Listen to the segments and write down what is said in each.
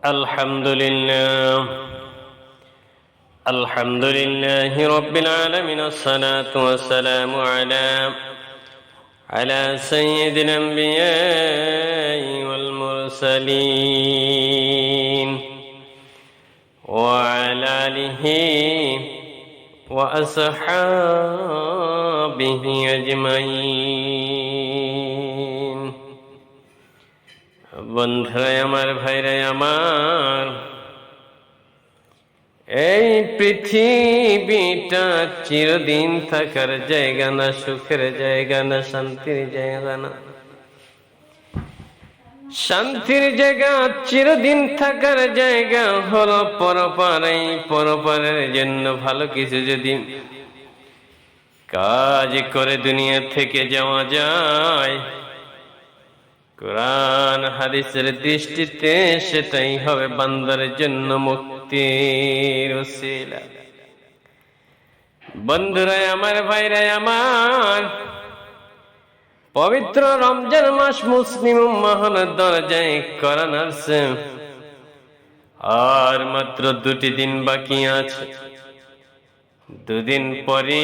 الحمد لله الحمد لله رب العالمين، الصلاة والسلام على سيد الأنبياء والمرسلين وعلى آله وأصحابه أجمعين। বন্ধুরা আমার, ভাইরা আমার, এই পৃথিবীটা চিরদিন থাকার জায়গা না, সুখের জায়গা না, শান্তির জায়গা না। শান্তির জায়গা, চিরদিন থাকার জায়গা হলো পরপার। এই পরপারের জন্য ভালো কিছু যদি কাজ করে দুনিয়া থেকে যাওয়া যায়, কোরআন হাদিসের দৃষ্টিতে সেটাই হবে বান্দার জন্য মুক্তির উসিলা। বন্ধুরা আমার, ভাইরা আমার, পবিত্র রমজান মাস মুসলিম উম্মাহর দরজায় কোরআন আসছে। আর মাত্র 2টি দিন বাকি আছে। 2 দিন পরে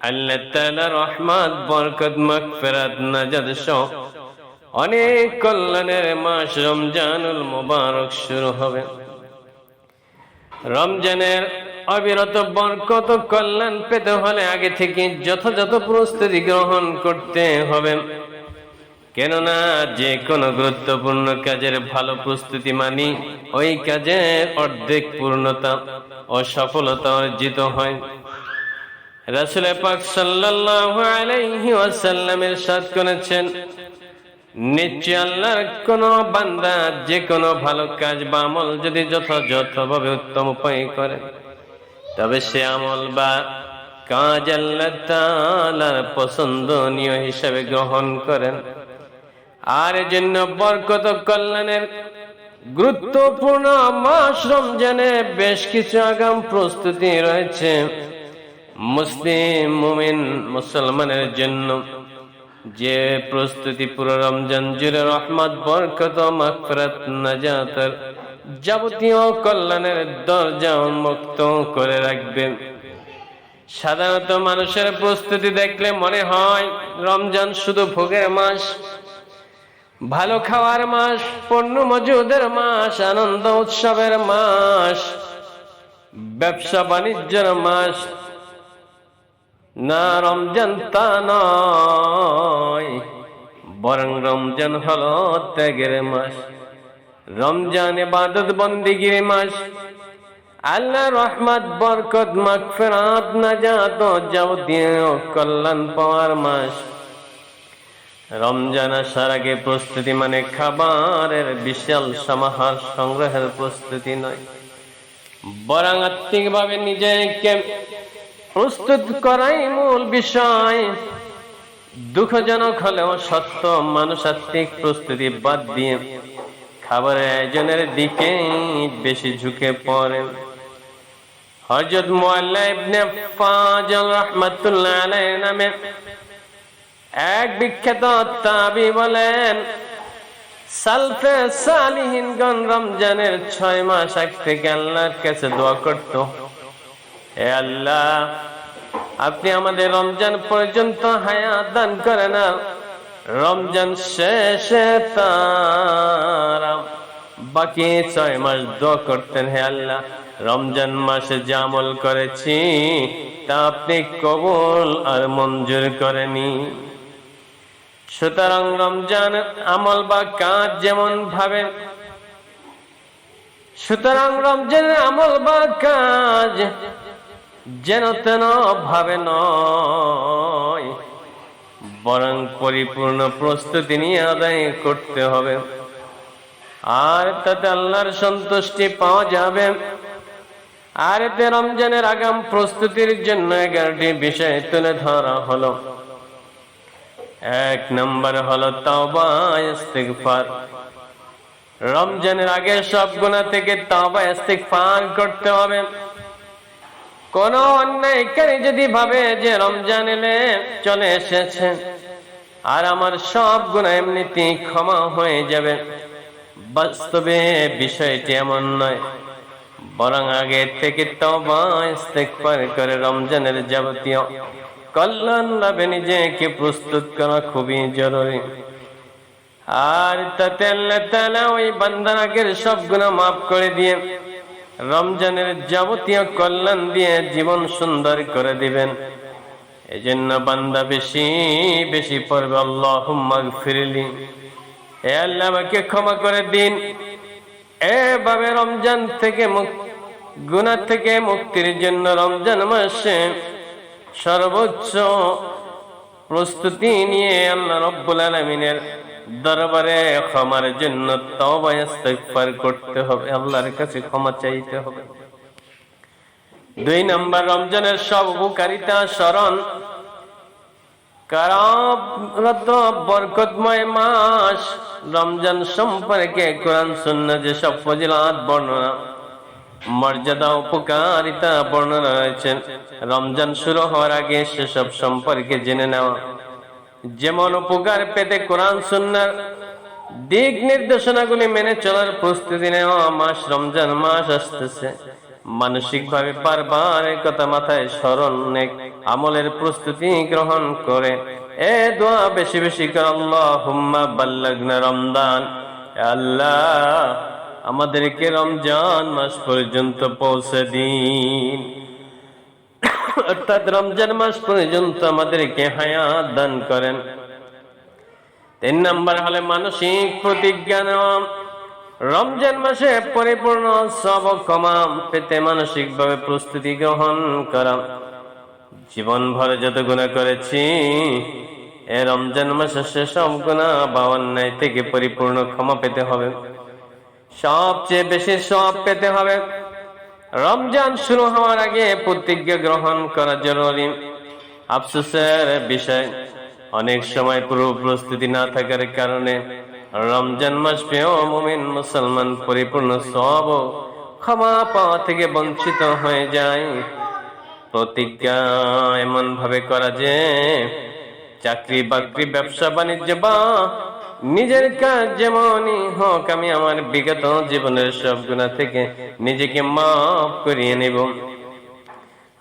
আল্লাহ তাআলা রহমত, বরকত, মাগফিরাত, নাজাত সহ অনেক কল্যাণের মাস রমজানুল মুবারক শুরু হবে। রমজানের অবিরত বরকত কল্যাণ পেতে হলে আগে থেকে যথাযথ প্রস্তুতি গ্রহণ করতে হবে। কেননা যে কোনো গুরুত্বপূর্ণ কাজের ভালো প্রস্তুতি মানি ওই কাজের অর্ধেক পূর্ণতা ও সফলতা অর্জিত হয়। রাসূল পাক সাল্লাল্লাহু আলাইহি ওয়াসাল্লাম ইরশাদ করেছেন, নিশ্চয় আল্লাহর কোন বান্দা যে কোনো ভালো কাজ বা আমল যদি যথাযথভাবে উত্তম উপায়ে করে, তবে সে আমল বা কাজ আল্লাহ তাআলার পছন্দনীয় হিসাবে গ্রহণ করেন। আর এজন্য বরকত কল্যাণের গুরুত্বপূর্ণ মাস রমজানে বেশ কিছু আগাম প্রস্তুতি রয়েছে মুসলিম মুমিন মুসলমানের জন্য, যে প্রস্তুতি পুরো রমজান জুড়ে রহমত, বরকত, মাগফিরাত, নাজাতের যাবতীয় কল্যাণের দরজা উন্মুক্ত করে রাখবে। সাধারণত মানুষের প্রস্তুতি দেখলে মনে হয় রমজান শুধু ভোগের মাস, ভালো খাওয়ার মাস, পণ্য মজুদের মাস, আনন্দ উৎসবের মাস, ব্যবসা বাণিজ্যের মাস। না, রমজান তা নয়, বরং রমজান হলো ত্যাগের মাস। রমজান ইবাদত বন্দেগীর মাস, আল্লাহ রহমত, বরকত, মাগফিরাত, নাজাত ও যাবতীয় কল্যাণ পাওয়ার মাস। রমজান আসার আগে প্রস্তুতি মানে খাবারের বিশাল সমাহার সংগ্রহের প্রস্তুতি নয়, বরং আত্মিকভাবে নিজেকে প্রস্তুত করাই মূল বিষয়। দুঃখজনক হলেও সত্য, মানুষ আত্মিক প্রস্তুতি বাদ দিয়ে খাবারের আয়োজনের দিকে বেশি ঝুঁকে পড়ে। হযরত মুআল্লা ইবনে ফাজল রাহমাতুল্লাহ আলাইহি নামে এক বিখ্যাত তাবী বলেন, সালফে সালিহিনগণ রমজানের 6 মাস আগ থেকে আল্লাহর কাছে দোয়া করত, হে আল্লাহ, আপনি আমাদের রমজান পর্যন্ত হায়াত দান করেন, রমজান শেষে তারা বাকি 6 মাস দোয়া করতেন, হে আল্লাহ, রমজান মাসে যে আমল করেছি তা আপনি কবুল আর মঞ্জুর করেনি। সুতরাং রমজান আমল বা কাজ যেমন ভাবে, সুতরাং রমজানের আমল বা কাজ যেন তেন ভাবে নয়, বরং পরিপূর্ণ প্রস্তুতি নিয়ে আদায় করতে হবে। আর তাতে আল্লাহর সন্তুষ্টি পাওয়া যাবে। আর এতে রমজানের আগাম প্রস্তুতির জন্য 11টি বিষয় তুলে ধরা হলো। 1 নম্বর হলো তাওবা ইস্তিগফার। রমজানের আগে সব গুনাহ থেকে তাওবা ইস্তিগফার করতে হবে। কোন অন্যায়কারী যদি ভাবে যে রমজান এলে চলে এসেছে আর আমার সব গুনাহ এমনিতেই ক্ষমা হয়ে যাবে, বাস্তবে বিষয়টি এমন নয়, বরং আগে থেকে তওবা ইস্তেগফার করে রমজানের যাবতীয় কল্যাণ লাভে নিজেকে প্রস্তুত করা খুবই জরুরি। আর তাতে আল্লাহ তাআলা ওই বান্দার আগের সব গুনাহ মাফ করে দিয়ে রমজানের যাবতীয় কল্যাণ দিয়ে জীবন সুন্দর করে দিবেন। এজন্য বান্দা বেশি বেশি পড়বে আল্লাহুম্মা গফিরলি, হে আল্লাহ আমাকে ক্ষমা করে দিন। এভাবে রমজান থেকে গুনাহ থেকে মুক্তির জন্য রমজান মাসে সর্বোচ্চ প্রস্তুতি নিয়ে আল্লাহ রাব্বুল আলামিনের দরবারে ক্ষমার জন্য তওবা ইস্তেগফার করতে হবে, আল্লাহর কাছে ক্ষমা চাইতে হবে। 2 নম্বর, রমজানের সব উপকারিতা স্মরণ। কারামত বরকতময় মাস রমজান সম্পর্কে কোরআন সুন্নাহ যে সব ফজিলত বর্ণনা, মর্যাদা, উপকারিতা বর্ণনা রয়েছে, রমজান শুরু হওয়ার আগে সেসব সম্পর্কে জেনে নেওয়া। যেমন উপকার পেতে কোরআন সুন্নাহর দিক নির্দেশনাগুলি মেনে চলার প্রস্তুতি নেওয়া। মাস রমজান মাস আসতেছে, মানসিক ভাবে বারবার কথা মাথায় স্মরণ, নেক আমলের প্রস্তুতি গ্রহণ করে এ দোয়া বেশি বেশি করে, আল্লাহুম্মা বাল্লাগনা রমজান, আল্লাহ আমাদেরকে রমজান মাস পর্যন্ত পৌঁছে দিন, অর্থাৎ রমজান মাস পর্যন্ত আমাদেরকে হায়াত দান করেন। 3 নম্বর হলে মানসিক প্রতিজ্ঞা নেওয়া। রমজান মাসে পরিপূর্ণ সব ক্ষমা পেতে মানসিক ভাবে প্রস্তুতি গ্রহণ করা। জীবন ভরে যত গুনাহ করেছি এ রমজান মাসে সেসব গুনাহ বা অন্যায় থেকে পরিপূর্ণ ক্ষমা পেতে হবে, সবচেয়ে বেশি সওয়াব পেতে হবে। রমজান শুরু হওয়ার আগে প্রতিজ্ঞা গ্রহণ করা জরুরি। আফসোসের বিষয়, অনেক সময় পূর্ব প্রস্তুতি না থাকার কারণে রমজান মাস পেয়েও মুমিন মুসলমান পরিপূর্ণ সওয়াব ও ক্ষমা পাওয়া থেকে বঞ্চিত হয়ে যায়। প্রতিজ্ঞা এমন ভাবে করা যে চাকরি বাকরি, ব্যবসা বাণিজ্য বা নিজের কাজ যেমনই হোক, আমি আমার বিগত জীবনের সব গুনাহ থেকে নিজেকে মাফ করিয়ে নেব,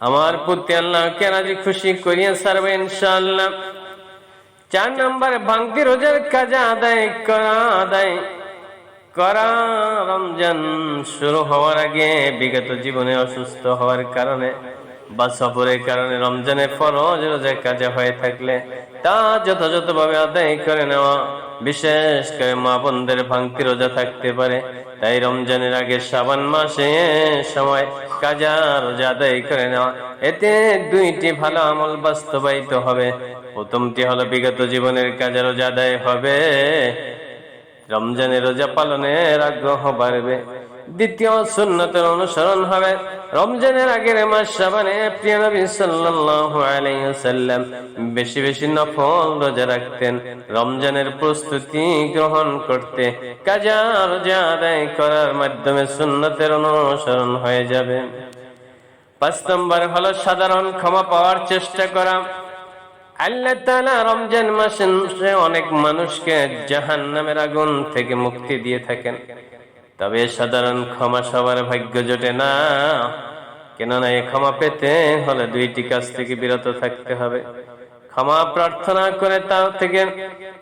আমার প্রতি আল্লাহকে রাজি খুশি করিয়ে ছাড়বে ইনশাআল্লাহ। 4 নম্বর, ভাঙতি রোজার কাজা আদায় করা। রমজান শুরু হওয়ার আগে বিগত জীবনে অসুস্থ হওয়ার কারণে বা সফরের কারণে রমজানে ফরজ রোজা কাজা হয়ে থাকলে তা যথাযথভাবে আদায় করে নেওয়া। বিশেষ করে মা বোনদের ভাঙতি রোজা থাকতে পারে, তাই রমজানের আগে শাবান মাসে সময় কাজা রোজা আদায় করে নেওয়া। এতে 2টি ভালো আমল বাস্তবায়িত হবে। প্রথমটি হলো বিগত জীবনের কাজা রোজা আদায় হবে, রমজানের রোজা পালনের আগ্রহ বাড়বে। দ্বিতীয়, সুন্নতের অনুসরণ হবে। রমজানের আগের মাস শাবানে প্রিয় নবী সাল্লাল্লাহু আলাইহি ওয়াসাল্লাম বেশি বেশি নফল রোজা রাখতেন। রমজানের প্রস্তুতি গ্রহণ করতে কাজা রোজা আদায় করার মাধ্যমে সুন্নতের অনুসরণ হয়ে যাবে। 5 নম্বর হলো সাধারণ ক্ষমা পাওয়ার চেষ্টা করা। আল্লাহ তাআলা রমজান মাসে অনেক মানুষকে জাহান্নামের আগুন থেকে মুক্তি দিয়ে থাকেন, তবে সাধারণ ক্ষমা সবার ভাগ্য জোটে না। কেননা এই ক্ষমা পেতে হলে 2টি কাজ থেকে বিরত থাকতে হবে। ক্ষমা প্রার্থনা করে তা থেকে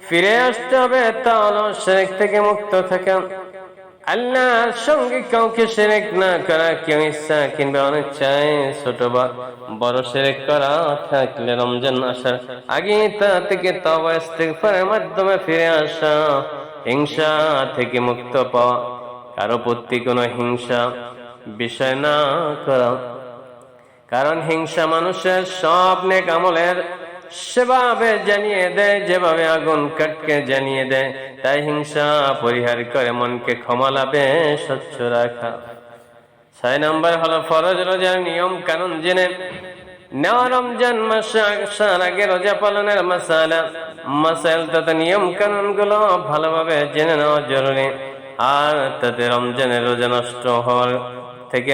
ফিরে আসতে হবে, তা হলো শিরক থেকে মুক্ত থাকা। আল্লাহর সঙ্গে কাউকে শিরক না করা। কেউ ইচ্ছা কিংবা অনিচ্ছায় ছোট বা বড় শিরক করা থাকলে রমজান আসার আগে তা থেকে তওবা ইস্তেগফারের মাধ্যমে ফিরে আসা, হিংসা থেকে মুক্ত পাওয়া, কারো প্রতি কোনো হিংসা বিষয় না করা, কারণ হিংসা মানুষের সব নেক আমলের সেভাবে জানিয়ে দেয় যেভাবে আগুন কাটকে জানিয়ে দেয়। তাই হিংসা পরিহার করে মনকে ক্ষমা লাভে স্বচ্ছ রাখা। 6 নম্বর হলো ফরজ রোজার নিয়ম কানুন জেনে নেওয়া। রমজান মাস আসার আগে রোজা পালনের মাসাইল তথা নিয়ম কানুন গুলো ভালোভাবে জেনে নেওয়া জরুরি। আর তাতে রমজানের রোজা নষ্ট হওয়ার থেকে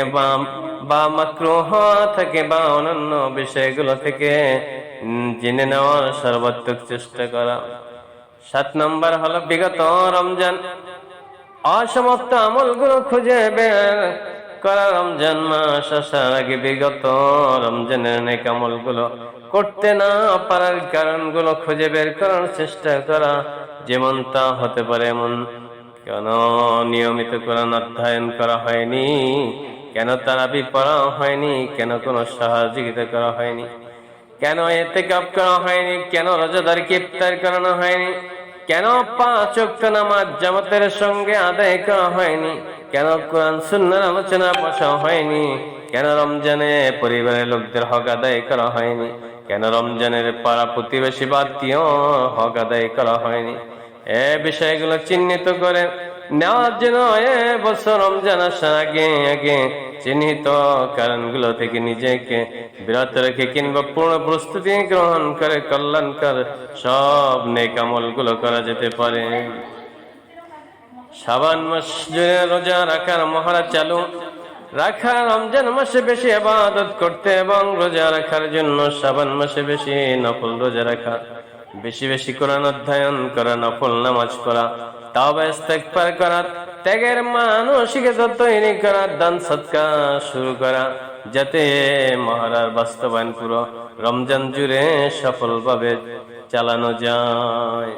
বা মাকরুহ হওয়া থেকে বা অন্যান্য বিষয়গুলো থেকে জেনে নেওয়ার সর্বাত্মক চেষ্টা করা। 7 নম্বর হলো বিগত রমজান অসমাপ্ত আমলগুলো খুঁজে বের করা, রমজান মাস আসার আগে বিগত রমজানের নেক আমলগুলো করতে না পারার কারণগুলো খুঁজে বের করার চেষ্টা করা। যেমন তা হতে পারে এমন, কেন নিয়মিত কোরআন অধ্যয়ন করা হয়নি, কেন তারাবি পড়া হয়নি, কেন কোনো সহযোগিতা করা হয়নি, কেন ইতিকাফ করা হয়নি, কেন রোজাদারকে ইফতার করানো হয়নি, কেন 5 ওয়াক্ত নামাজ জামাতের সঙ্গে আদায় করা হয়নি, কেন কোরআন সুন্নাহর আলোচনা বসা হয়নি, কেন রমজানে পরিবারের লোকদের হক আদায় করা হয়নি, কেন রমজানের পাড়া প্রতিবেশী আত্মীয় হক আদায় করা হয়নি। এই বিষয়গুলো চিহ্নিত করে নেওয়ার জন্য বছর রমজান আসার আগে আগে চিহ্নিত কারণগুলো থেকে নিজেকে বিরত রেখে কিংবা পূর্ণ প্রস্তুতি গ্রহণ করে কল্যাণকর সব নেক আমলগুলো করা যেতে পারে। শাবান মাস জুড়ে রোজা রাখার মহড়া চালু রাখা, রমজান মাসে বেশি ইবাদত করতে এবং রোজা রাখার জন্য শাবান মাসে বেশি নফল রোজা রাখা, বেশি বেশি কোরআন অধ্যয়ন করা, নফল নামাজ পড়া, তাওবা ইস্তেগফার করা, ত্যাগের মানসিকতা তৈরি করা, দান সদকা শুরু করা, যাতে মহড়ার বাস্তবায়ন পুরো রমজান জুড়ে সফলভাবে চালানো যায়।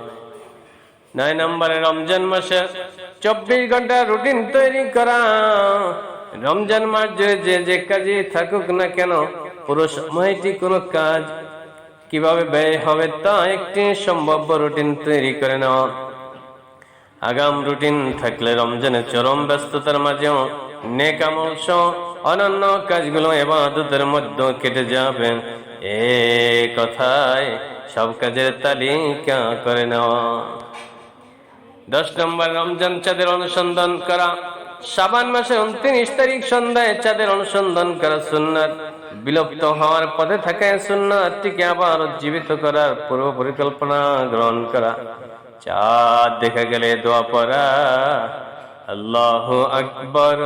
9 নম্বরে রমজান মাসে 24 ঘন্টা রুটিন তৈরি করা। রমজান মাস জুড়ে যে যে কাজে থাকুক না কেন, পুরো সময়টি কোনো কাজ কিভাবে ব্যয় হবে তা একটি সম্ভাব্য রুটিন তৈরি করে নেওয়া। আগাম রুটিন থাকলে রমজানের চরম ব্যস্ততার মাঝেও নেক আমল সহ অন্যান্য কাজগুলো ইবাদতের মধ্যে কেটে যাবে। এই কথায় সব কাজের তালিকা করে নেওয়া। 10 নম্বর রমজান চাঁদের অনুসন্ধান করা। শাবান মাসের 29 তারিখ সন্ধ্যায় চাঁদের অনুসন্ধান করা সুন্নাত। বিলুপ্ত হওয়ার পথে থাকা সুন্নাতটিকে আবার জীবিত করার পূর্ব পরিকল্পনা গ্রহণ করা। চাঁদ দেখা গেলে দোয়া পড়া, আল্লাহু আকবার,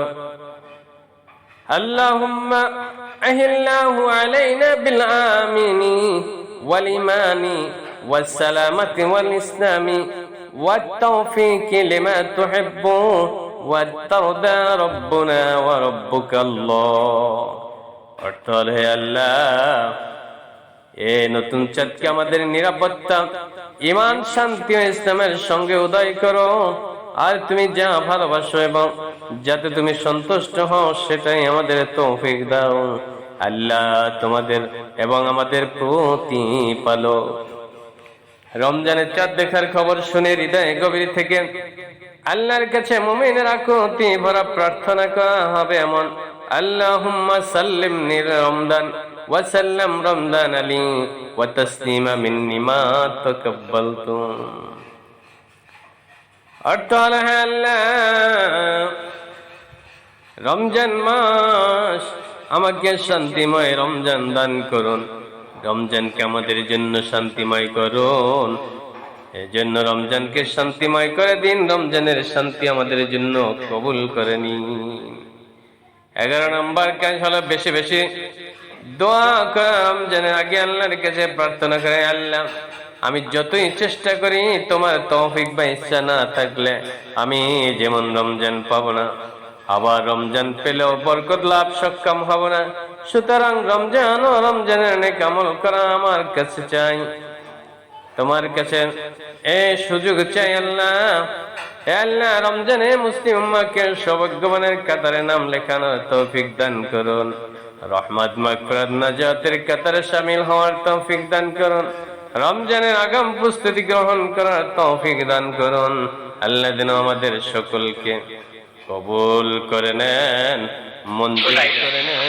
আল্লাহুম্মা আহিল্লাহু আলাইনা বিল আমিনি ওয়াল ইমানি ওয়াস সালামাতি ওয়াল ইসলামি ওয়াত তাওফীকি লিমা তুহিব্বু ওয়াত তারদা রাব্বুনা ওয়া রাব্বুকাল্লাহ। অর্থ হলো, হে আল্লাহ, এই নতুন চাঁদকে আমাদের নিরাপত্তা, ঈমান, শান্তি ও ইসলামের সঙ্গে উদয় করো, আর তুমি যা ভালোবাসো এবং যাতে তুমি সন্তুষ্ট হও সেটাই আমাদের তৌফিক দাও। আল্লাহ তোমাদের এবং আমাদের প্রতিপালক। রমজানের চাঁদ দেখার খবর শুনে হৃদয়ে গভীর থেকে আল্লাহর কাছে মুমিনের আকুতি ভরা প্রার্থনা করা হবে এমন, আল্লাহুম্মা সাল্লিমনি রমজান ওয়া সাল্লাম রমজান আলী ওয়া তাসলিমা মিন্নি মা তাকাব্বালতু। অর্থ হলো, হে আল্লাহ, রমজান মাস আমাকে শান্তিময় রমজান দান করুন, রমজানকে আমাদের জন্য শান্তিময় করুন, এই জন্য রমজানকে শান্তিময় করে দিন, রমজানের শান্তি আমাদের জন্য কবুল করে নিন। 11 নম্বর কাজ হলো বেশি বেশি দোয়া করা। রমজানের আগে আল্লাহর কাছে প্রার্থনা করে, আল্লাহ, আমি যতই চেষ্টা করি তোমার তৌফিক বা ইচ্ছা না থাকলে আমি যেমন রমজান পাবো না, আবার রমজান পেলেও বরকত লাভ সক্ষম হব না। সুতরাং রমজান ও রমজানের নেক আমল করা আমার কাছে চাই, তোমার কাছে এই সুযোগ চাই। আল্লাহ, হে আল্লাহ, রমজানে মুসলিম উম্মাহকে সৌভাগ্যবানের কাতারে নাম লেখানোর তৌফিক দান করুন, রহমত মাগফিরাত নাজাতের কাতারে শামিল হওয়ার তৌফিক দান করুন, রমজানের আগাম প্রস্তুতি গ্রহণ করার তৌফিক দান করুন। আল্লাহ যেন আমাদের সকলকে কবুল করে নেন, মঞ্জুর করে নেন।